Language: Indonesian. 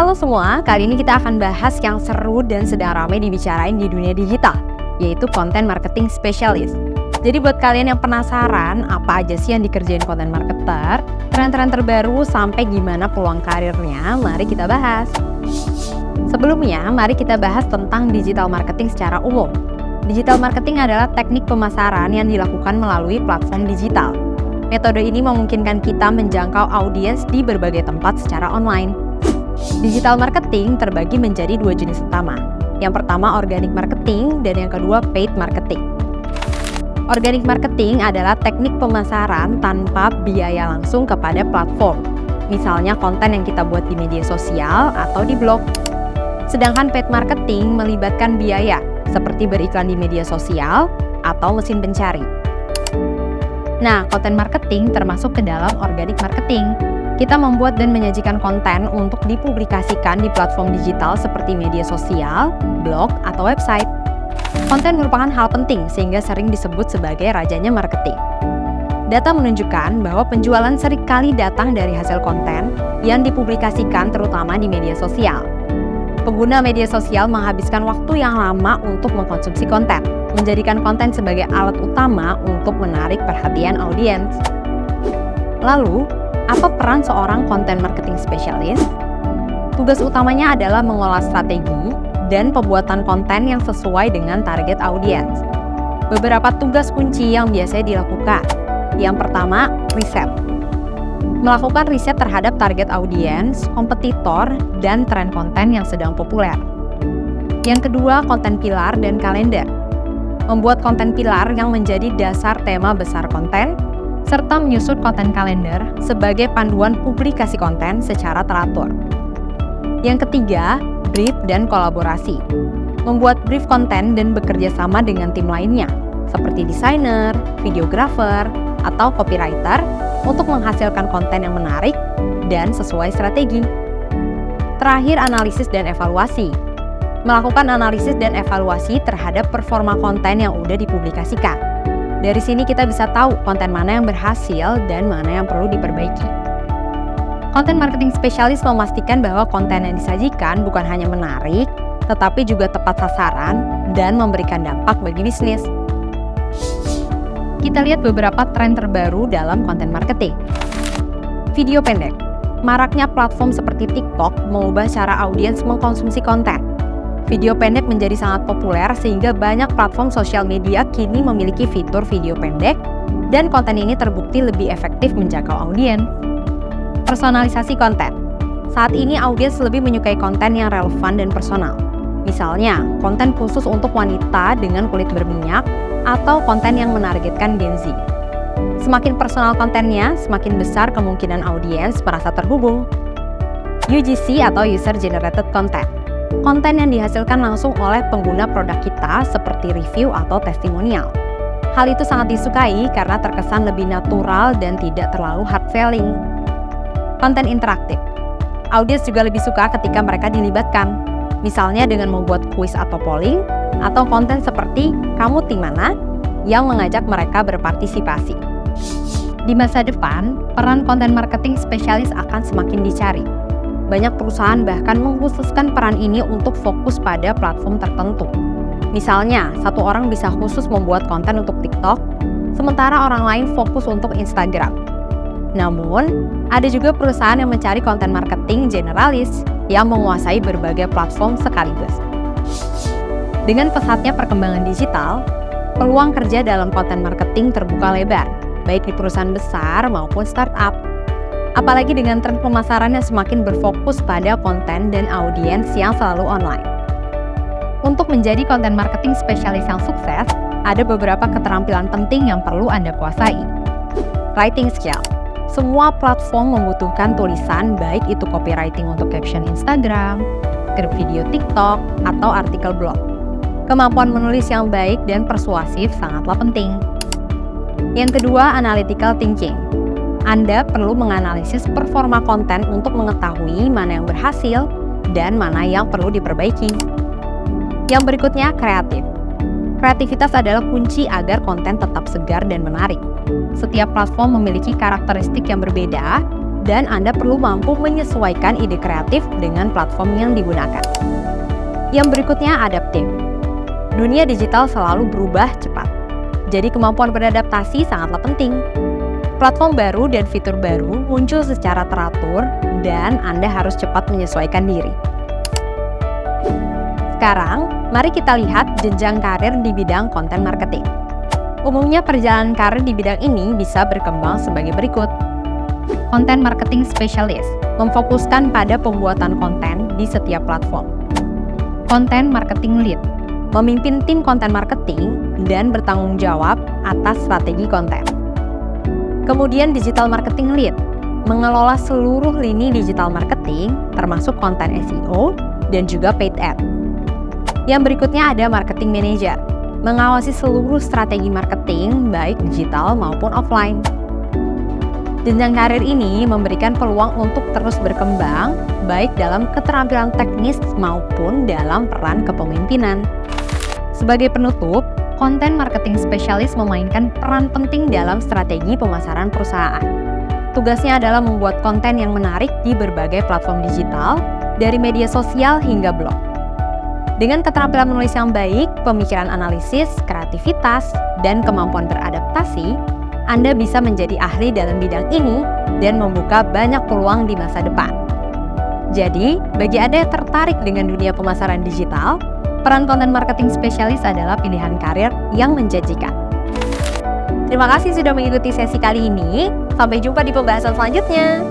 Halo semua, kali ini kita akan bahas yang seru dan sedang ramai dibicarain di dunia digital, yaitu content marketing specialist. Jadi buat kalian yang penasaran apa aja sih yang dikerjain content marketer, tren-tren terbaru sampai gimana peluang karirnya, mari kita bahas. Sebelumnya, mari kita bahas tentang digital marketing secara umum. Digital marketing adalah teknik pemasaran yang dilakukan melalui platform digital. Metode ini memungkinkan kita menjangkau audiens di berbagai tempat secara online. Digital marketing terbagi menjadi dua jenis utama. Yang pertama organic marketing dan yang kedua paid marketing. Organic marketing adalah teknik pemasaran tanpa biaya langsung kepada platform. Misalnya konten yang kita buat di media sosial atau di blog. Sedangkan paid marketing melibatkan biaya seperti beriklan di media sosial atau mesin pencari. Nah, content marketing termasuk ke dalam organic marketing. Kita membuat dan menyajikan konten untuk dipublikasikan di platform digital seperti media sosial, blog, atau website. Konten merupakan hal penting sehingga sering disebut sebagai rajanya marketing. Data menunjukkan bahwa penjualan seringkali datang dari hasil konten yang dipublikasikan terutama di media sosial. Pengguna media sosial menghabiskan waktu yang lama untuk mengkonsumsi konten, menjadikan konten sebagai alat utama untuk menarik perhatian audiens. Lalu, apa peran seorang content marketing specialist? Tugas utamanya adalah mengolah strategi dan pembuatan konten yang sesuai dengan target audiens. Beberapa tugas kunci yang biasanya dilakukan. Yang pertama, riset. Melakukan riset terhadap target audiens, kompetitor, dan tren konten yang sedang populer. Yang kedua, konten pilar dan kalender. Membuat konten pilar yang menjadi dasar tema besar konten, serta menyusun konten kalender sebagai panduan publikasi konten secara teratur. Yang ketiga, brief dan kolaborasi. Membuat brief konten dan bekerja sama dengan tim lainnya, seperti desainer, videographer, atau copywriter untuk menghasilkan konten yang menarik dan sesuai strategi. Terakhir, analisis dan evaluasi. Melakukan analisis dan evaluasi terhadap performa konten yang udah dipublikasikan. Dari sini kita bisa tahu konten mana yang berhasil dan mana yang perlu diperbaiki. Content marketing specialist memastikan bahwa konten yang disajikan bukan hanya menarik, tetapi juga tepat sasaran dan memberikan dampak bagi bisnis. Kita lihat beberapa tren terbaru dalam content marketing. Video pendek. Maraknya platform seperti TikTok mengubah cara audiens mengkonsumsi konten. Video pendek menjadi sangat populer sehingga banyak platform sosial media kini memiliki fitur video pendek dan konten ini terbukti lebih efektif menjangkau audiens. Personalisasi konten. Saat ini audiens lebih menyukai konten yang relevan dan personal. Misalnya, konten khusus untuk wanita dengan kulit berminyak atau konten yang menargetkan Gen Z. Semakin personal kontennya, semakin besar kemungkinan audiens merasa terhubung. UGC atau User Generated Content. Konten yang dihasilkan langsung oleh pengguna produk kita seperti review atau testimonial. Hal itu sangat disukai karena terkesan lebih natural dan tidak terlalu hard selling. Konten interaktif. Audiens juga lebih suka ketika mereka dilibatkan. Misalnya dengan membuat kuis atau polling, atau konten seperti kamu tim mana yang mengajak mereka berpartisipasi. Di masa depan, peran content marketing spesialis akan semakin dicari. Banyak perusahaan bahkan mengkhususkan peran ini untuk fokus pada platform tertentu. Misalnya, satu orang bisa khusus membuat konten untuk TikTok, sementara orang lain fokus untuk Instagram. Namun, ada juga perusahaan yang mencari content marketing generalis yang menguasai berbagai platform sekaligus. Dengan pesatnya perkembangan digital, peluang kerja dalam content marketing terbuka lebar, baik di perusahaan besar maupun startup. Apalagi dengan tren pemasaran yang semakin berfokus pada konten dan audiens yang selalu online. Untuk menjadi content marketing spesialis yang sukses, ada beberapa keterampilan penting yang perlu Anda kuasai. Writing skill. Semua platform membutuhkan tulisan, baik itu copywriting untuk caption Instagram, script video TikTok, atau artikel blog. Kemampuan menulis yang baik dan persuasif sangatlah penting. Yang kedua, analytical thinking. Anda perlu menganalisis performa konten untuk mengetahui mana yang berhasil dan mana yang perlu diperbaiki. Yang berikutnya, kreatif. Kreativitas adalah kunci agar konten tetap segar dan menarik. Setiap platform memiliki karakteristik yang berbeda dan Anda perlu mampu menyesuaikan ide kreatif dengan platform yang digunakan. Yang berikutnya, adaptif. Dunia digital selalu berubah cepat, jadi kemampuan beradaptasi sangatlah penting. Platform baru dan fitur baru muncul secara teratur dan Anda harus cepat menyesuaikan diri. Sekarang, mari kita lihat jenjang karir di bidang konten marketing. Umumnya perjalanan karir di bidang ini bisa berkembang sebagai berikut. Content Marketing Specialist memfokuskan pada pembuatan konten di setiap platform. Content Marketing Lead memimpin tim konten marketing dan bertanggung jawab atas strategi konten. Kemudian Digital Marketing Lead mengelola seluruh lini digital marketing termasuk konten SEO dan juga paid ad. Yang berikutnya ada Marketing Manager, mengawasi seluruh strategi marketing baik digital maupun offline. Jenjang karir ini memberikan peluang untuk terus berkembang baik dalam keterampilan teknis maupun dalam peran kepemimpinan. Sebagai penutup, Content Marketing Specialist memainkan peran penting dalam strategi pemasaran perusahaan. Tugasnya adalah membuat konten yang menarik di berbagai platform digital, dari media sosial hingga blog. Dengan keterampilan menulis yang baik, pemikiran analisis, kreativitas, dan kemampuan beradaptasi, Anda bisa menjadi ahli dalam bidang ini dan membuka banyak peluang di masa depan. Jadi, bagi Anda yang tertarik dengan dunia pemasaran digital, peran konten marketing spesialis adalah pilihan karir yang menjanjikan. Terima kasih sudah mengikuti sesi kali ini. Sampai jumpa di pembahasan selanjutnya.